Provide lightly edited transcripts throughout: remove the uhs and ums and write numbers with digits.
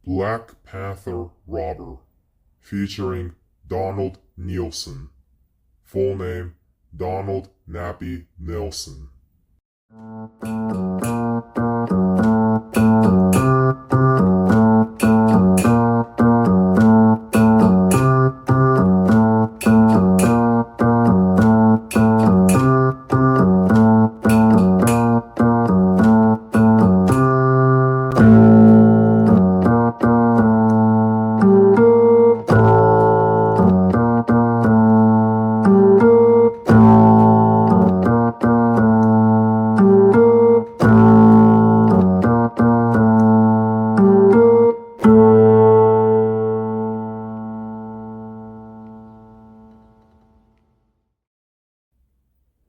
Black Panther Robber, featuring Donald Neilson. Full name, Donald Nappy Neilson.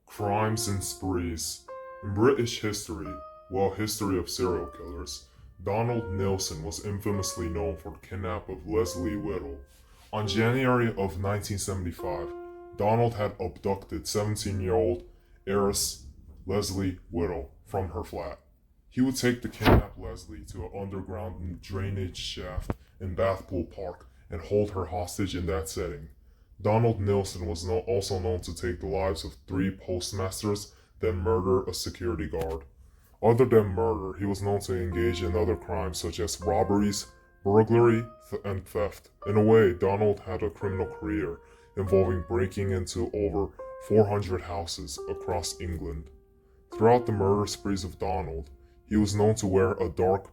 Crimes and sprees. In British history, history of serial killers, Donald Neilson was infamously known for the kidnap of Lesley Whittle. On January of 1975, Donald had abducted 17-year-old heiress Lesley Whittle from her flat. He would take the kidnapped Lesley to an underground drainage shaft in Bathpool Park and hold her hostage in that setting. Donald Neilson was also known to take the lives of 3 postmasters, then murder a security guard. Other than murder, he was known to engage in other crimes such as robberies, burglary, and theft. In a way, Donald had a criminal career involving breaking into over 400 houses across England. Throughout the murder sprees of Donald, he was known to wear a dark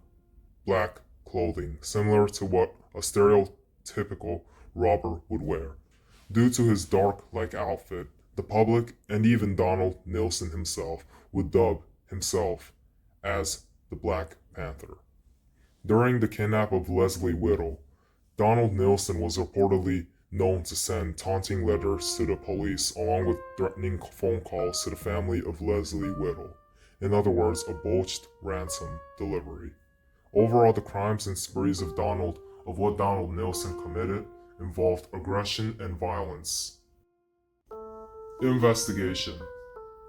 black clothing, similar to what a stereotypical robber would wear. Due to his dark-like outfit, the public, and even Donald Neilson himself, would dub himself as the Black Panther. During the kidnap of Lesley Whittle, Donald Neilson was reportedly known to send taunting letters to the police along with threatening phone calls to the family of Lesley Whittle. In other words, a botched ransom delivery. Overall, the crimes and sprees of what Donald Neilson committed involved aggression and violence. Investigation.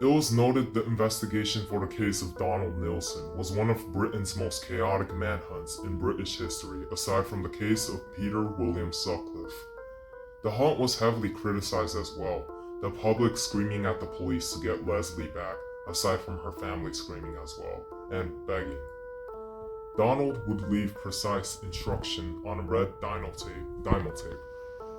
It was noted the investigation for the case of Donald Neilson was one of Britain's most chaotic manhunts in British history, aside from the case of Peter William Sutcliffe. The hunt was heavily criticized as well, the public screaming at the police to get Lesley back, aside from her family screaming as well, and begging. Donald would leave precise instruction on red dyno tape.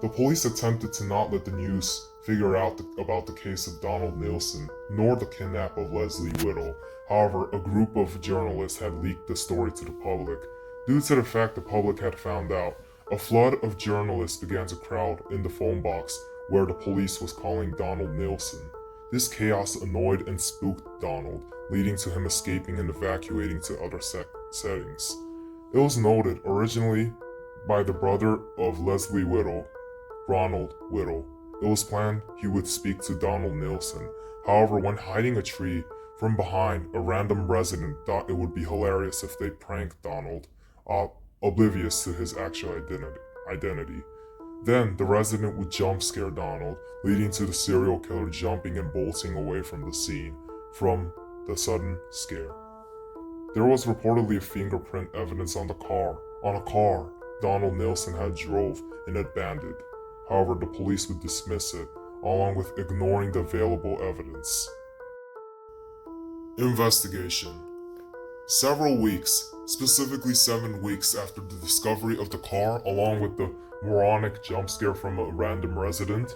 The police attempted to not let the news figure out about the case of Donald Neilson, nor the kidnap of Lesley Whittle. However, a group of journalists had leaked the story to the public. Due to the fact the public had found out, a flood of journalists began to crowd in the phone box where the police was calling Donald Neilson. This chaos annoyed and spooked Donald, leading to him escaping and evacuating to other settings. It was noted originally by the brother of Lesley Whittle, Ronald Whittle. It was planned he would speak to Donald Neilson. However, when hiding a tree from behind, a random resident thought it would be hilarious if they pranked Donald, oblivious to his actual identity. Then, the resident would jump scare Donald, leading to the serial killer jumping and bolting away from the scene from the sudden scare. There was reportedly a fingerprint evidence on a car Donald Neilson had drove and abandoned. However, the police would dismiss it, along with ignoring the available evidence. Investigation. Several weeks, specifically 7 weeks after the discovery of the car, along with the moronic jump scare from a random resident,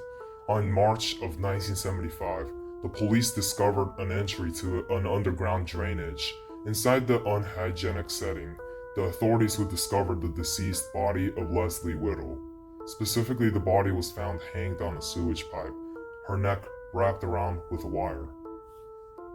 on March of 1975, the police discovered an entry to an underground drainage. Inside the unhygienic setting, the authorities would discover the deceased body of Lesley Whittle. Specifically, the body was found hanged on a sewage pipe, her neck wrapped around with a wire.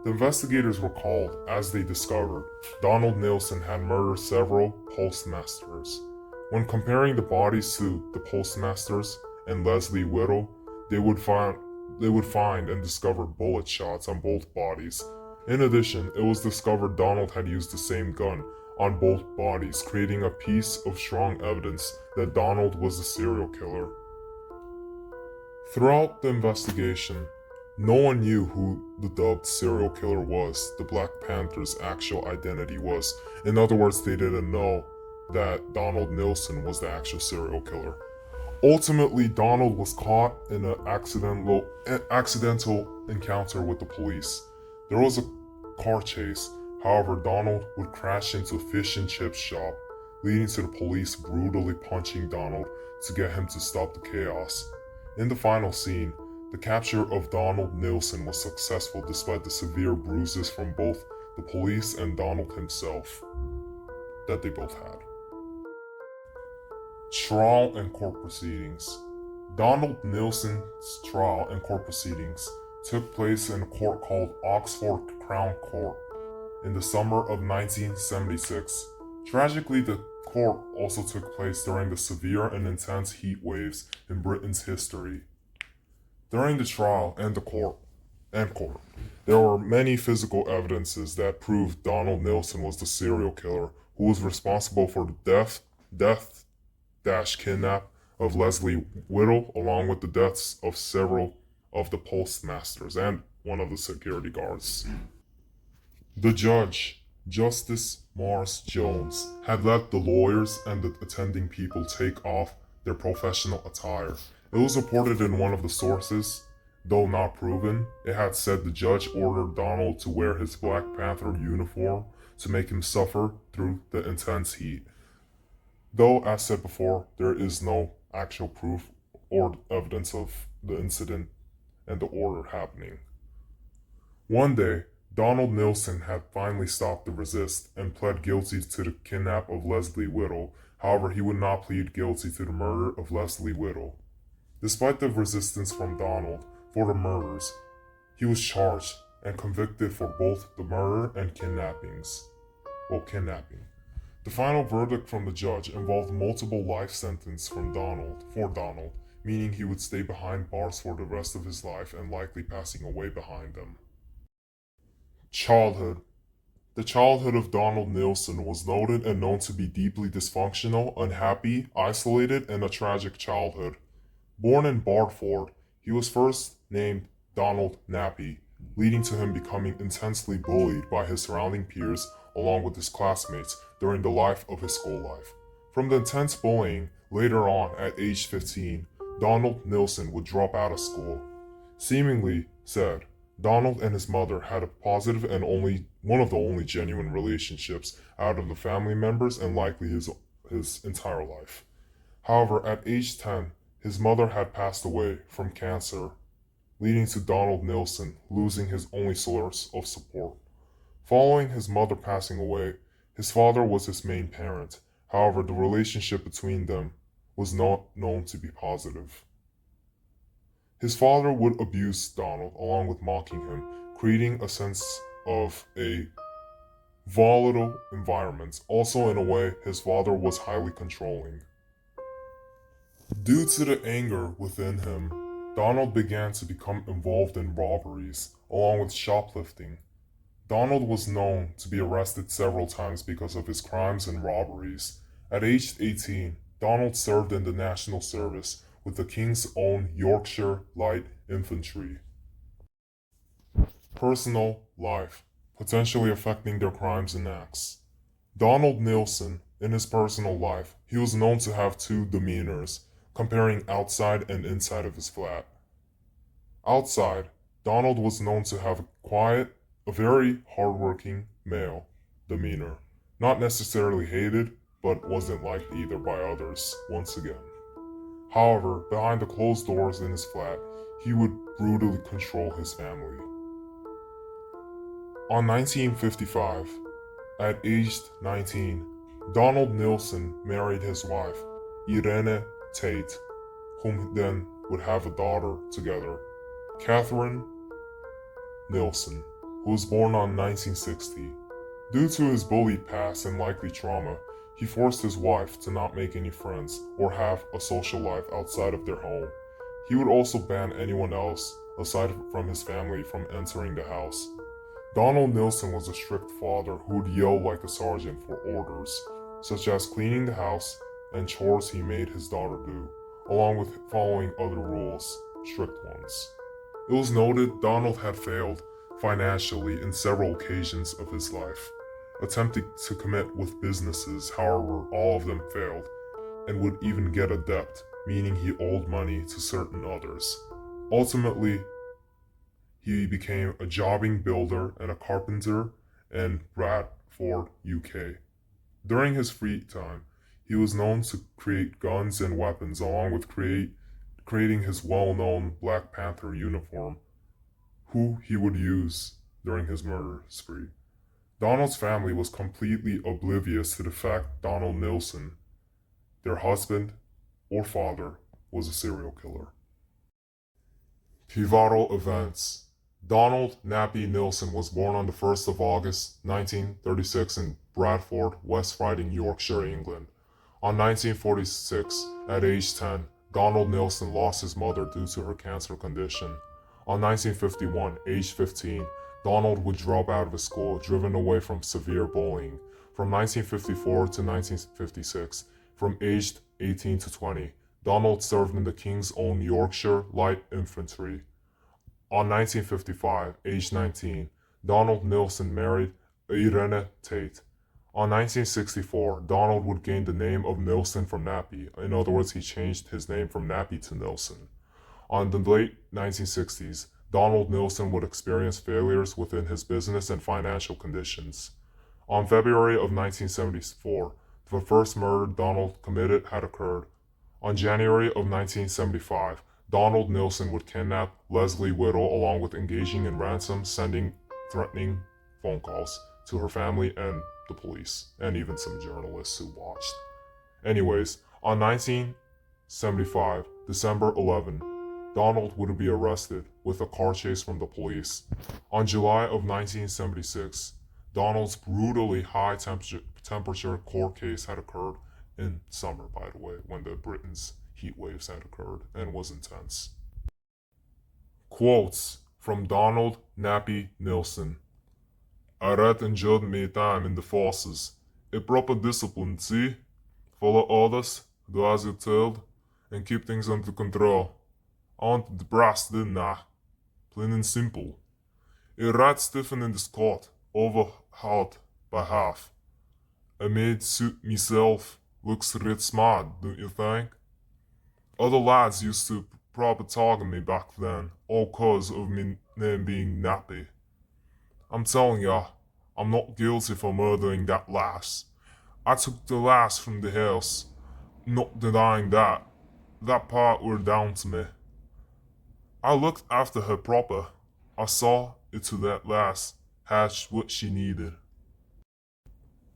The investigators were called as they discovered Donald Neilson had murdered several postmasters. When comparing the bodies to the postmasters and Lesley Whittle, they would find and discover bullet shots on both bodies. In addition, it was discovered Donald had used the same gun on both bodies, creating a piece of strong evidence that Donald was the serial killer. Throughout the investigation, no one knew who the dubbed serial killer was, the Black Panther's actual identity was. In other words, they didn't know that Donald Neilson was the actual serial killer. Ultimately, Donald was caught in an accidental encounter with the police. There was a car chase. However, Donald would crash into a fish and chip shop, leading to the police brutally punching Donald to get him to stop the chaos. In the final scene, the capture of Donald Neilson was successful despite the severe bruises from both the police and Donald himself that they both had. Trial and court proceedings. Donald Neilson's trial and court proceedings took place in a court called Oxford Crown Court in the summer of 1976. Tragically, the court also took place during the severe and intense heat waves in Britain's history. During the trial and the court, there were many physical evidences that proved Donald Neilson was the serial killer who was responsible for the death-kidnap of Lesley Whittle, along with the deaths of several of the postmasters and one of the security guards. The judge, Justice Morris Jones, had let the lawyers and the attending people take off their professional attire. It was reported in one of the sources, though not proven. It had said the judge ordered Donald to wear his Black Panther uniform to make him suffer through the intense heat. Though, as said before, there is no actual proof or evidence of the incident and the order happening. One day, Donald Neilson had finally stopped to resist and pled guilty to the kidnap of Lesley Whittle. However, he would not plead guilty to the murder of Lesley Whittle. Despite the resistance from Donald for the murders, he was charged and convicted for both the murder and kidnapping. The final verdict from the judge involved multiple life sentences for Donald, meaning he would stay behind bars for the rest of his life and likely passing away behind them. Childhood. The childhood of Donald Neilson was noted and known to be deeply dysfunctional, unhappy, isolated, and a tragic childhood. Born in Barford, he was first named Donald Nappy, leading to him becoming intensely bullied by his surrounding peers along with his classmates during the life of his school life. From the intense bullying, later on at age 15, Donald Neilson would drop out of school. Seemingly said, Donald and his mother had a positive and one of the only genuine relationships out of the family members and likely his entire life. However, at age 10, his mother had passed away from cancer, leading to Donald Neilson losing his only source of support. Following his mother passing away, his father was his main parent. However, the relationship between them was not known to be positive. His father would abuse Donald along with mocking him, creating a sense of a volatile environment. Also, in a way, his father was highly controlling. Due to the anger within him, Donald began to become involved in robberies, along with shoplifting. Donald was known to be arrested several times because of his crimes and robberies. At age 18, Donald served in the National Service with the King's Own Yorkshire Light Infantry. Personal life, potentially affecting their crimes and acts. Donald Neilson, in his personal life, he was known to have two demeanors, comparing outside and inside of his flat. Outside, Donald was known to have a very hardworking male demeanor, not necessarily hated, but wasn't liked either by others, once again. However, behind the closed doors in his flat, he would brutally control his family. On 1955, at age 19, Donald Neilson married his wife, Irene Tate, whom then would have a daughter together, Catherine Neilson, who was born on 1960. Due to his bullied past and likely trauma, he forced his wife to not make any friends or have a social life outside of their home. He would also ban anyone else, aside from his family, from entering the house. Donald Neilson was a strict father who would yell like a sergeant for orders, such as cleaning the house and chores he made his daughter do, along with following other rules, strict ones. It was noted Donald had failed financially in several occasions of his life. attempted to commit with businesses, however, all of them failed, and would even get a debt, meaning he owed money to certain others. Ultimately, he became a jobbing builder and a carpenter in Bradford, UK. During his free time, he was known to create guns and weapons along with creating his well-known Black Panther uniform, who he would use during his murder spree. Donald's family was completely oblivious to the fact Donald Neilson, their husband or father, was a serial killer. Pivotal events. Donald Nappy Neilson was born on the 1st of August, 1936 in Bradford, West Riding, Yorkshire, England. On 1946, at age 10, Donald Neilson lost his mother due to her cancer condition. On 1951, age 15, Donald would drop out of school, driven away from severe bullying. From 1954 to 1956, from aged 18 to 20, Donald served in the King's Own Yorkshire Light Infantry. On 1955, aged 19, Donald Neilson married Irene Tate. On 1964, Donald would gain the name of Neilson from Nappy. In other words, he changed his name from Nappy to Neilson. On the late 1960s, Donald Neilson would experience failures within his business and financial conditions. On February of 1974, the first murder Donald committed had occurred. On January of 1975, Donald Neilson would kidnap Lesley Whittle along with engaging in ransom, sending threatening phone calls to her family and the police, and even some journalists who watched. Anyways, on 1975, December 11, Donald would be arrested with a car chase from the police. On July of 1976, Donald's brutally high temperature court case had occurred in summer, by the way, when the Britain's heat waves had occurred and was intense. Quotes from Donald Nappy Neilson. I read enjoyed my time in the forces. A proper discipline, see? Follow orders, do as you're told, and keep things under control. I wanted the brass, didn't I? Plain and simple. A right stiffen in this court, overhauled by half. I made suit myself, looks real smart, don't you think? Other lads used to proper target me back then, all cause of me name being Nappy. I'm telling ya, I'm not guilty for murdering that lass. I took the lass from the house, not denying that. That part were down to me. I looked after her proper. I saw it to that lass had what she needed.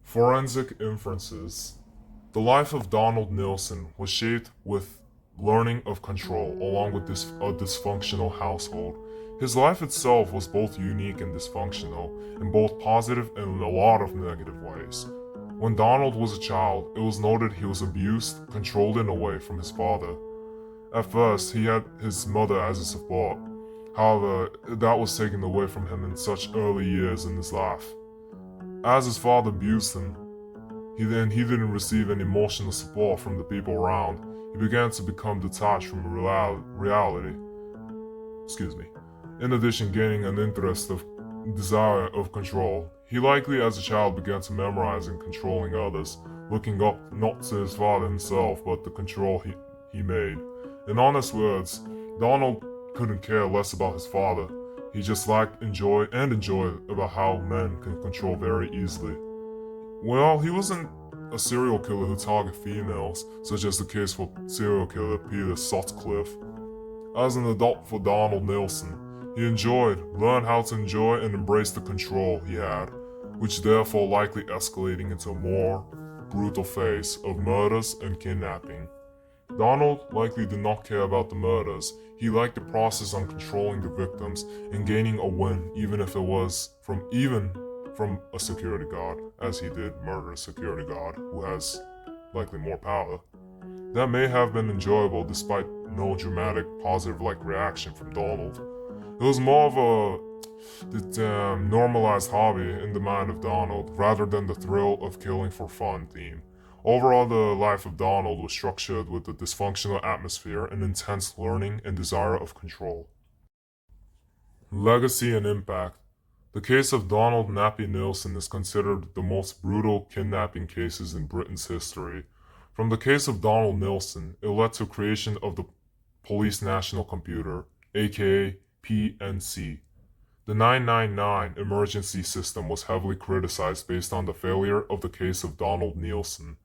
Forensic inferences. The life of Donald Neilson was shaped with learning of control along with a dysfunctional household. His life itself was both unique and dysfunctional in both positive and in a lot of negative ways. When Donald was a child, it was noted he was abused, controlled and away from his father. At first, he had his mother as a support. However, that was taken away from him in such early years in his life. As his father abused him, he didn't receive any emotional support from the people around. He began to become detached from reality. In addition, gaining an interest of desire of control. He likely as a child began to memorize and controlling others, looking up not to his father himself, but the control he made. In honest words, Donald couldn't care less about his father. He just liked enjoyed about how men can control very easily. Well, he wasn't a serial killer who targeted females, such as the case for serial killer Peter Sutcliffe. As an adult for Donald Neilson, he learned how to enjoy and embrace the control he had, which therefore likely escalating into a more brutal phase of murders and kidnapping. Donald likely did not care about the murders. He liked the process on controlling the victims and gaining a win, even if it was from a security guard, as he did murder a security guard who has likely more power. That may have been enjoyable despite no dramatic positive reaction from Donald. It was more of a normalized hobby in the mind of Donald rather than the thrill of killing for fun theme. Overall, the life of Donald was structured with a dysfunctional atmosphere and intense learning and desire of control. Legacy and impact. The case of Donald "Nappy" Neilson is considered the most brutal kidnapping cases in Britain's history. From the case of Donald Neilson, it led to creation of the Police National Computer, aka PNC. The 999 emergency system was heavily criticized based on the failure of the case of Donald Neilson.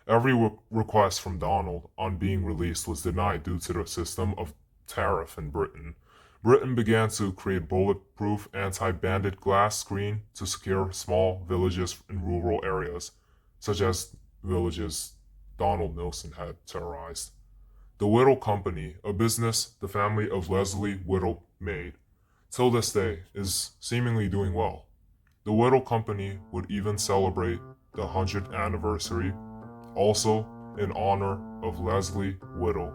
Every request from Donald on being released was denied due to the system of tariff in Britain. Britain began to create bulletproof anti-bandit glass screen to secure small villages in rural areas, such as villages Donald Neilson had terrorized. The Whittle Company, a business the family of Lesley Whittle made, till this day is seemingly doing well. The Whittle Company would even celebrate the 100th anniversary, also in honor of Lesley Whittle.